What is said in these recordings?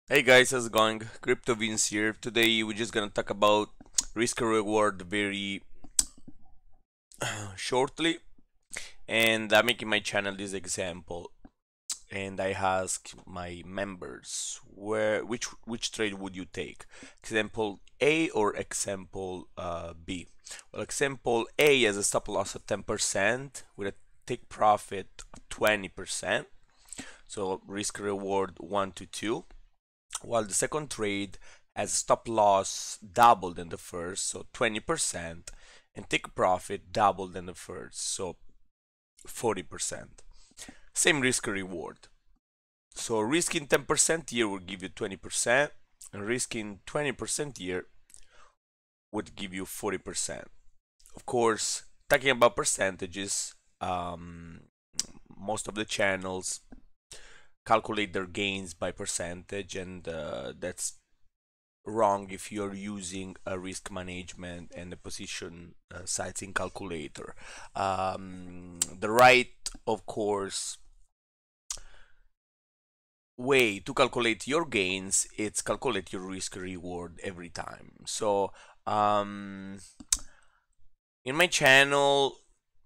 Hey guys, how's it going? Crypto Vince here. Today we're just gonna talk about risk and reward very shortly, and I'm making my channel this example, and I ask my members which trade would you take, example A or example B. Well, example A has a stop loss of 10% with a take profit of 20%, so risk reward 1 to 2. While the second trade has stop loss double than the first, so 20%, and take profit double than the first, so 40%. Same risk reward. So risking 10% here will give you 20%, and risking 20% here would give you 40%. Of course, talking about percentages, most of the channels calculate their gains by percentage, and that's wrong if you're using a risk management and a position sizing calculator. The right, of course, way to calculate your gains, it's calculate your risk reward every time. So in my channel,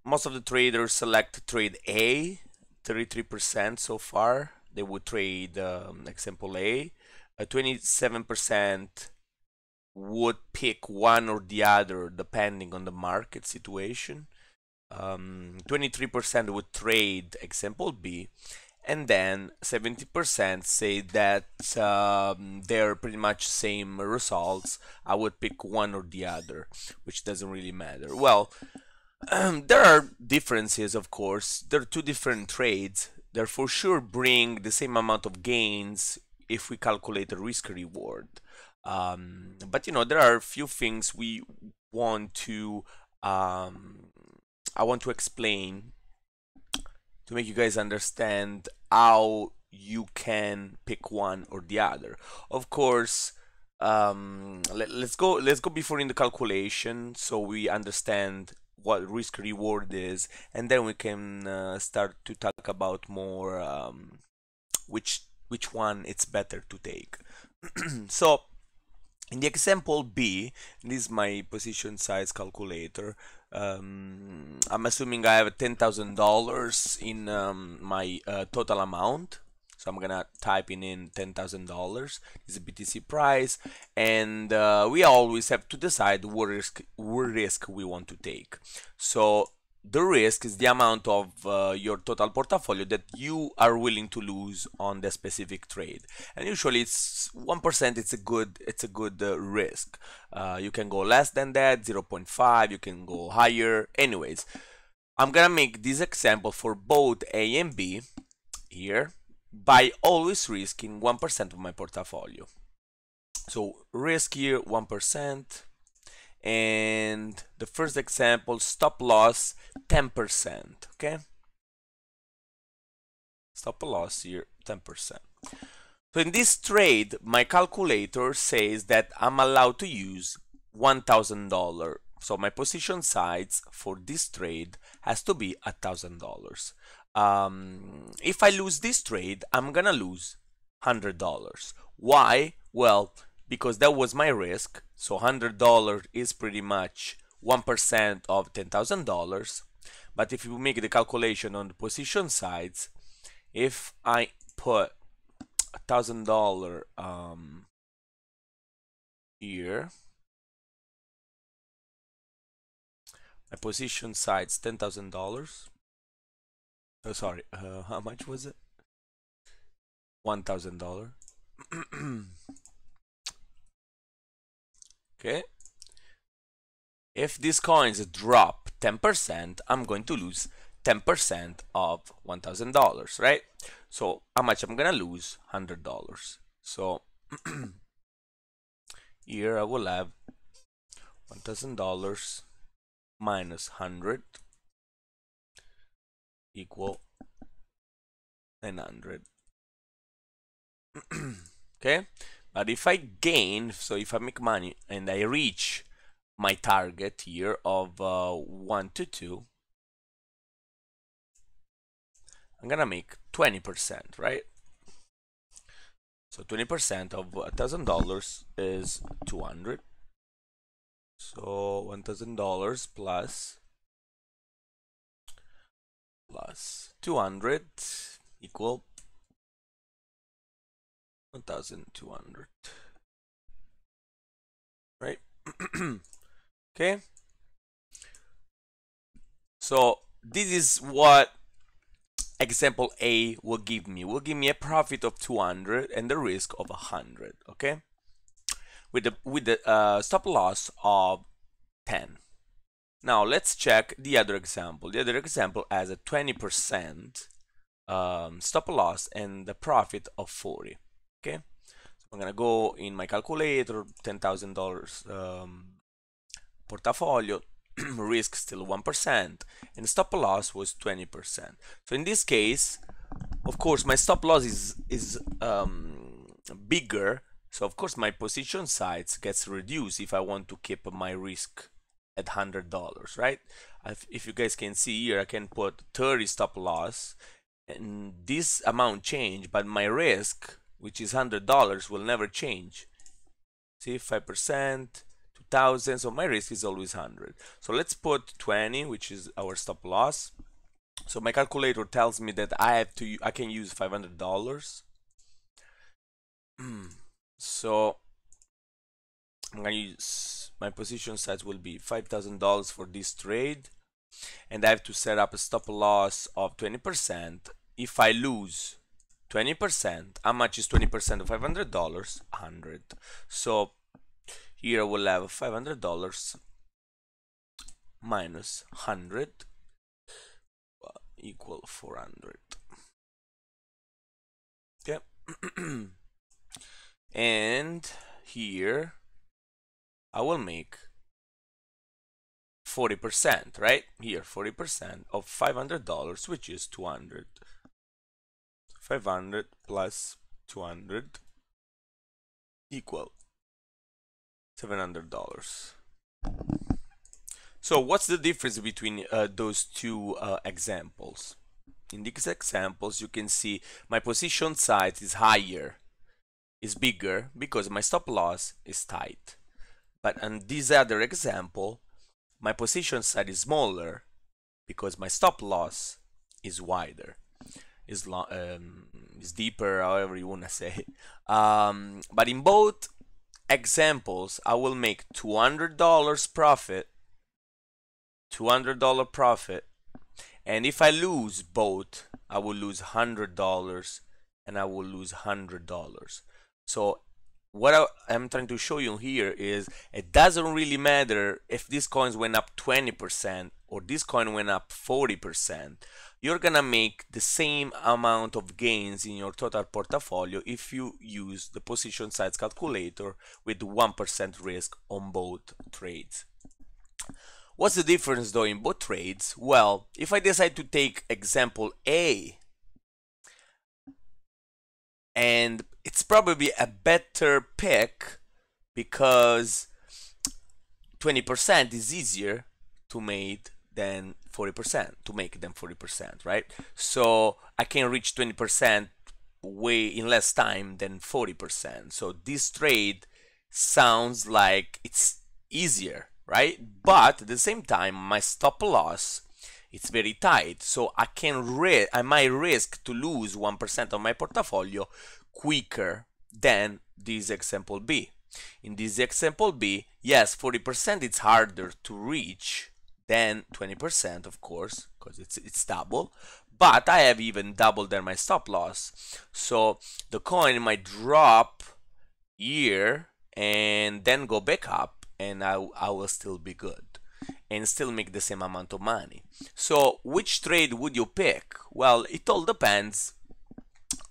most of the traders select trade A, 33% so far. They would trade example A. 27% would pick one or the other depending on the market situation. 23% would trade example B, and then 70% say that they're pretty much same results. I would pick one or the other, which doesn't really matter. Well, there are differences, of course. There are two different trades. They for sure bring the same amount of gains if we calculate the risk reward. But there are a few things we want to I want to explain to make you guys understand how you can pick one or the other. Of course, let's go before in the calculation so we understand what risk reward is, and then we can start to talk about more which one it's better to take. So in the example B, this is my position size calculator. I'm assuming I have $10,000 in my total amount. So I'm gonna type in $10,000. This is a BTC price, and we always have to decide what risk we want to take. So the risk is the amount of your total portfolio that you are willing to lose on the specific trade, and usually it's 1%. It's a good risk. You can go less than that, 0.5. You can go higher. Anyways, I'm gonna make this example for both A and B here by always risking 1% of my portfolio. So risk here 1%. And the first example, stop loss 10%. Okay, stop loss here 10%. So in this trade, my calculator says that I'm allowed to use $1,000. So my position size for this trade has to be $1,000. If I lose this trade, I'm gonna lose $100. Why? Well, because that was my risk. So $100 is pretty much 1% of $10,000. But if you make the calculation on the position sides, if I put $1,000 here, my position side's $10,000. Oh, sorry, how much was it? $1,000. Okay. If these coins drop 10%, I'm going to lose 10% of $1,000, right? So how much I'm gonna lose? $100. So here I will have $1,000 minus 100 equal 900. Okay, but if I gain, so if I make money and I reach my target here of 1 to 2, I'm gonna make 20%, right? So 20% of $1,000 is 200. So $1,000 plus 200 equal 1,200, right? Okay. So this is what example A will give me. Will give me a profit of 200 and the risk of 100. Okay, with the stop loss of 10. Now let's check the other example. The other example has a 20% stop loss and the profit of 40. Okay, so I'm gonna go in my calculator, $10,000 portfolio, risk still 1%, and stop loss was 20%. So in this case, of course, my stop loss is bigger. So of course my position size gets reduced if I want to keep my risk at $100, right? If you guys can see here, I can put 30 stop loss, and this amount change, but my risk, which is $100, will never change. See, 5%, 2,000. So my risk is always 100. So let's put 20, which is our stop loss. So my calculator tells me that I can use $500. So I'm gonna use, my position size will be $5,000 for this trade, and I have to set up a stop loss of 20%. If I lose 20%, how much is 20% of $500? 100. So here we'll have $500 minus 100 equal 400. Okay. And here I will make 40%, right? Here 40% of $500, which is 200. 500 plus 200 equal $700. So what's the difference between those two examples? In these examples, you can see my position size is higher, is bigger, because my stop loss is tight. But in this other example, my position size is smaller because my stop loss is wider, is deeper, however you want to say. But in both examples, I will make $200 profit, $200 profit, and if I lose both, I will lose $100 and I will lose $100. So what I'm trying to show you here is it doesn't really matter if these coins went up 20% or this coin went up 40%. You're gonna make the same amount of gains in your total portfolio if you use the position size calculator with 1% risk on both trades. What's the difference though in both trades? Well, if I decide to take example A, and it's probably a better pick because 20% is easier to make than 40%, right? So I can reach 20% way in less time than 40%. So this trade sounds like it's easier, right? But at the same time, my stop loss, it's very tight, so I might risk to lose 1% of my portfolio quicker than this example B. In this example B, yes, 40% it's harder to reach than 20%, of course, because it's double, but I have even double than my stop loss. So the coin might drop here and then go back up, and I will still be good and still make the same amount of money. So which trade would you pick? Well, it all depends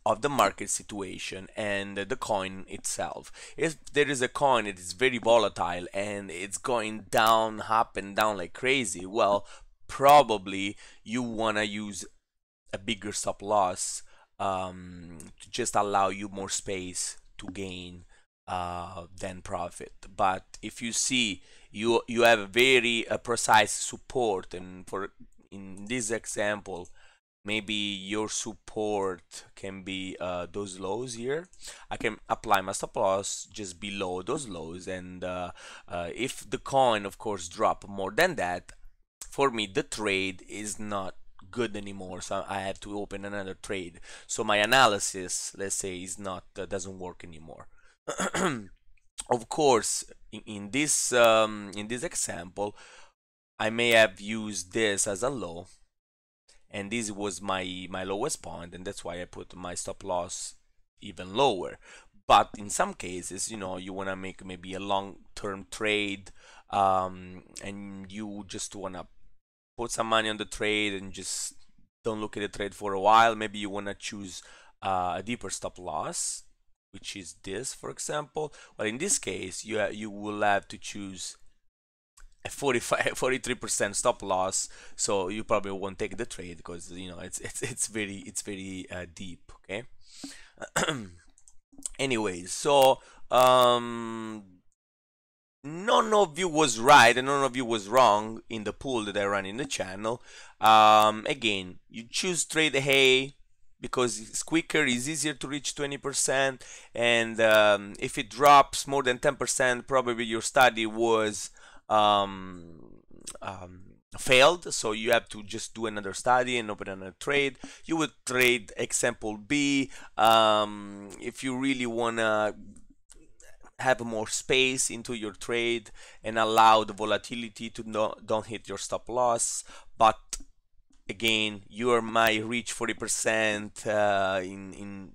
of the market situation and the coin itself. If there is a coin that is very volatile and it's going down, up and down like crazy, well, probably you want to use a bigger stop loss to just allow you more space to gain than profit. But if you see you have a very precise support, and in this example maybe your support can be those lows here. I can apply my stop loss just below those lows, and if the coin, of course, drop more than that, for me the trade is not good anymore, so I have to open another trade. So my analysis, let's say, is not doesn't work anymore. Of course, in this example, I may have used this as a low, and this was my lowest point, and that's why I put my stop loss even lower. But in some cases, you want to make maybe a long-term trade, and you just want to put some money on the trade and just don't look at the trade for a while. Maybe you want to choose a deeper stop loss, which is this, for example. Well, in this case, you will have to choose a 43% stop loss, so you probably won't take the trade because it's very deep. Okay. Anyways, so none of you was right and none of you was wrong in the pool that I run in the channel. Again, you choose trade A because it's quicker, it's easier to reach 20%, and if it drops more than 10%, probably your study was failed, so you have to just do another study and open another trade. You would trade example B if you really wanna have more space into your trade and allow the volatility to don't hit your stop loss. But again, you might reach 40% in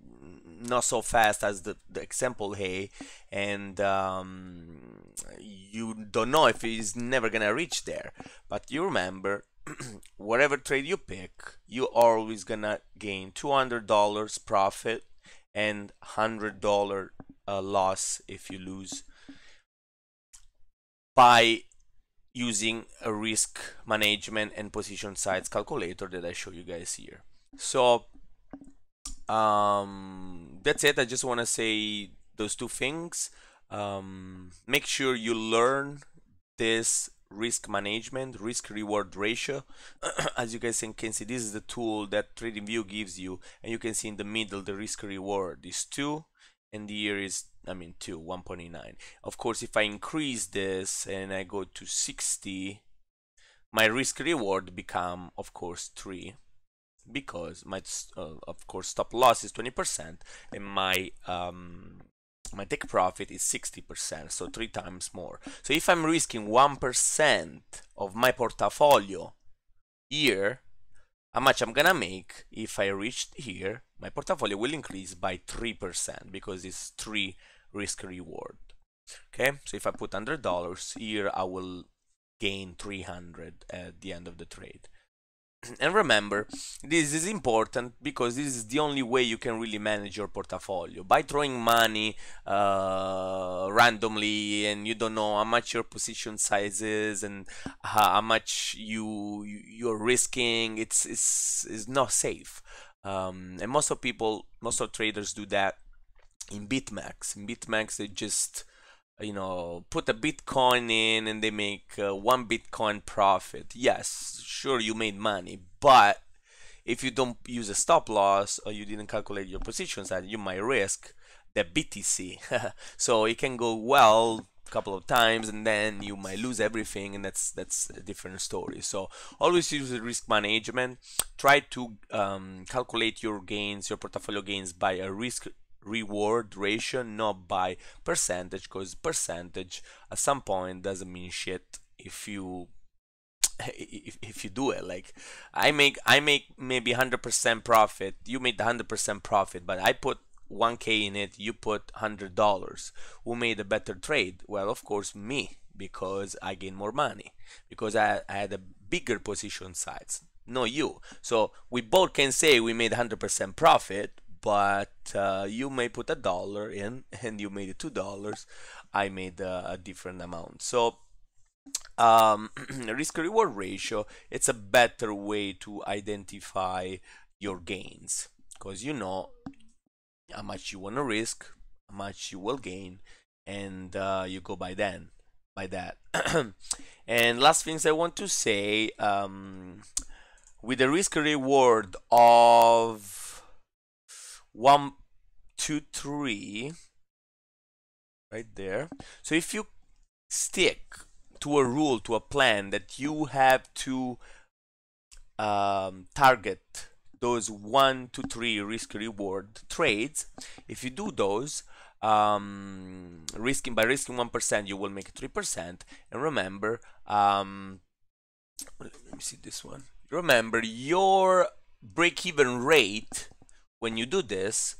not so fast as the example A, and you don't know if he's never gonna reach there. But you remember, whatever trade you pick, you always gonna gain $200 profit and $100 loss if you lose, by using a risk management and position size calculator that I show you guys here. So that's it. I just want to say those two things. Make sure you learn this risk management, risk reward ratio. As you guys can see, this is the tool that TradingView gives you, and you can see in the middle the risk reward is 2, and the year is 1.9. Of course, if I increase this and I go to 60, my risk reward become, of course, 3, because my of course stop loss is 20% and my my take profit is 60%, so 3 times more. So if I'm risking 1% of my portfolio here, how much I'm gonna make if I reach here? My portfolio will increase by 3% because it's 3 risk reward. Okay, so if I put $100 here, I will gain 300 at the end of the trade. And remember, this is important because this is the only way you can really manage your portfolio. By throwing money randomly, and you don't know how much your position size is and how much you're risking, it's not safe. And most of traders do that in BitMEX. In BitMEX, they just put a Bitcoin in and they make 1 Bitcoin profit. Yes, sure, you made money, but if you don't use a stop loss or you didn't calculate your position size, you might risk the BTC. So it can go well a couple of times and then you might lose everything, and that's a different story. So always use the risk management. Try to calculate your gains, your portfolio gains, by a risk reward ratio, not by percentage, because percentage at some point doesn't mean shit if you do it. Like I make maybe 100% profit, you made 100% profit, but I put 1K in it, you put $100. Who made a better trade? Well, of course, me, because I gain more money, because I had a bigger position size, no you. So we both can say we made 100% profit, but you may put $1 in and you made $2. I made a different amount. So risk reward ratio, it's a better way to identify your gains, because you know how much you want to risk, how much you will gain, and you go by that. And last things I want to say, with a risk reward of 1, 2, 3, right there. So if you stick to a rule, to a plan that you have to target those 1 to 3 risk reward trades, if you do those, by risking 1%, you will make 3%. And remember, let me see this one. Remember, your break-even rate when you do this,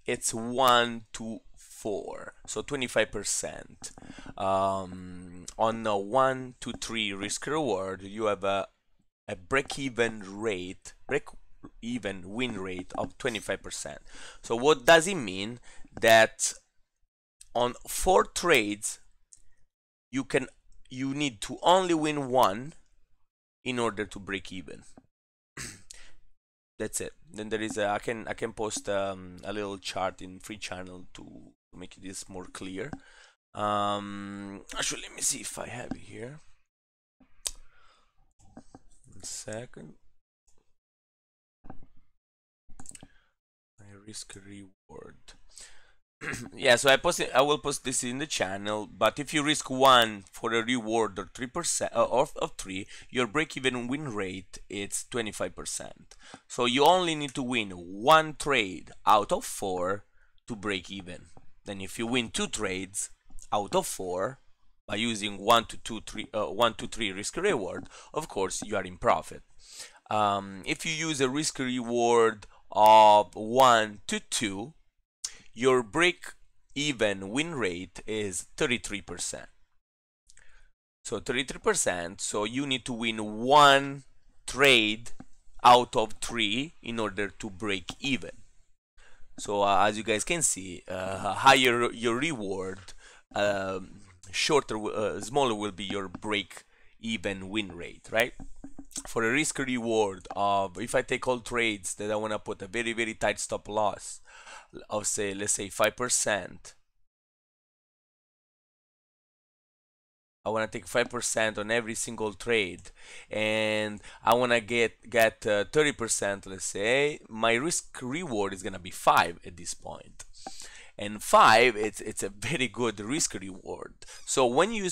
it's 1 to 4, so 25%. On a 1 to 3 risk reward, you have a break-even win rate of 25%. So what does it mean? That on 4 trades, you need to only win 1 in order to break even. That's it. Then there is I can post a little chart in free channel to make this more clear. Actually, let me see if I have it here. 1 second. My risk reward. Yeah, so I will post this in the channel. But if you risk 1 for a reward of 3% of 3, your break-even win rate is 25%. So you only need to win 1 trade out of 4 to break even. Then if you win 2 trades out of 4 by using 1 to 3 risk reward, of course you are in profit. If you use a risk reward of 1 to 2, your break-even win rate is 33%. So 33%, so you need to win 1 trade out of 3 in order to break even. So as you guys can see, higher your reward, smaller will be your break-even win rate, right? For a risk reward of, if I take all trades that I want to put a very, very tight stop loss of, say, let's say 5%, I want to take 5% on every single trade, and I want to get 30%, let's say, my risk reward is gonna be 5 at this point. And 5, it's a very good risk reward. So when you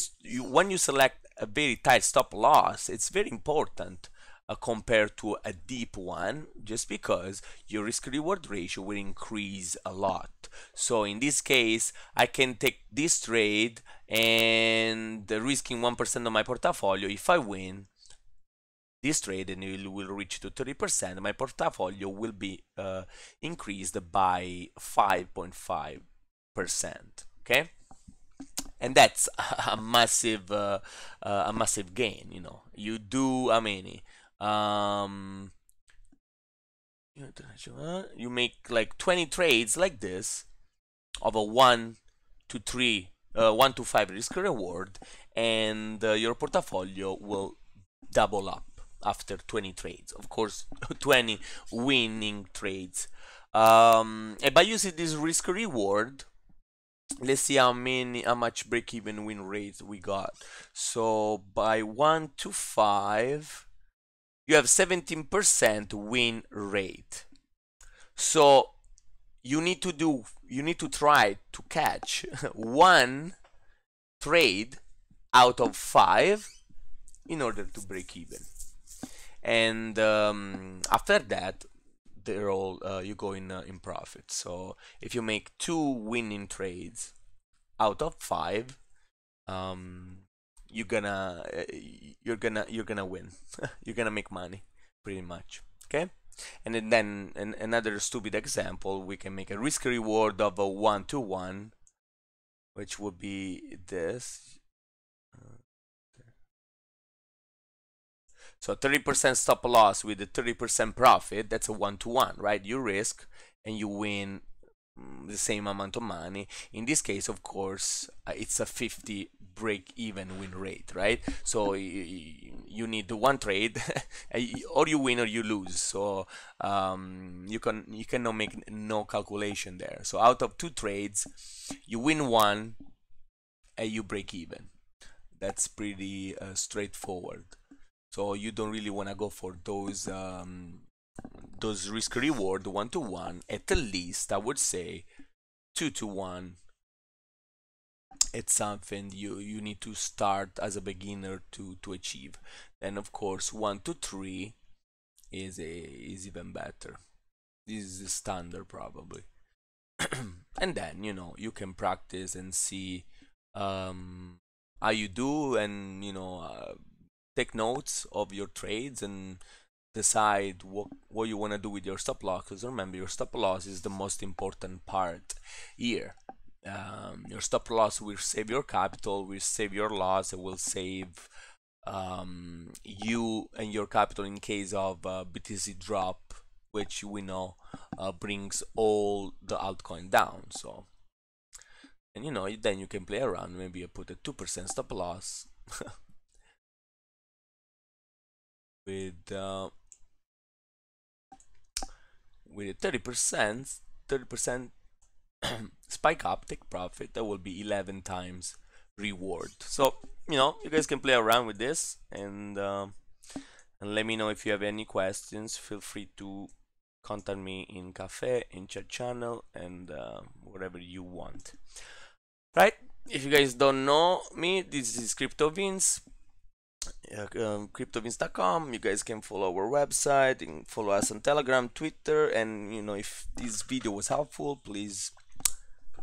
select a very tight stop loss, it's very important compared to a deep one, just because your risk reward ratio will increase a lot. So in this case, I can take this trade and risking 1% of my portfolio. If I win this trade and it will reach to 30%, my portfolio will be increased by 5.5%. Okay, and that's a massive gain. You know, you do how many? You make like 20 trades like this of a 1 to 5 risk reward, and your portfolio will double up after 20 trades. Of course, 20 winning trades. And by using this risk reward, let's see how much break-even win rate we got. So by 1 to 5, you have 17% win rate. So you need to try to catch 1 trade out of 5 in order to break even. And after that, they're all you go in profit. So if you make 2 winning trades out of 5, you're gonna win. You're gonna make money, pretty much. Okay. And then another stupid example, we can make a risk reward of a 1 to 1, which would be this. So 30% stop loss with a 30% profit, that's a 1 to 1, right? You risk and you win the same amount of money. In this case, of course, it's a 50 break-even win rate, right? So you need 1 trade, or you win or you lose. So you cannot make no calculation there. So out of 2 trades, you win 1 and you break even. That's pretty straightforward. So you don't really want to go for those risk reward 1-to-1. At least I would say 2-to-1. It's something you need to start as a beginner to achieve. Then of course 1-to-3 is even better. This is the standard probably. And then you can practice and see how you do, and take notes of your trades and decide what you want to do with your stop loss, because remember, your stop loss is the most important part here. Your stop loss will save your capital, will save your loss, it will save you and your capital in case of BTC drop, which we know brings all the altcoin down. So, and then you can play around. Maybe you put a 2% stop loss with a 30% spike up, take profit. That will be 11 times reward. So you guys can play around with this, and let me know if you have any questions. Feel free to contact me in cafe, in chat channel, and whatever you want. Right? If you guys don't know me, this is CryptoVince. CryptoVince.com. You guys can follow our website and follow us on Telegram, Twitter, and if this video was helpful, please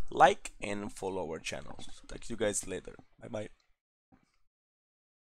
like and follow our channel. Talk to you guys later. Bye bye.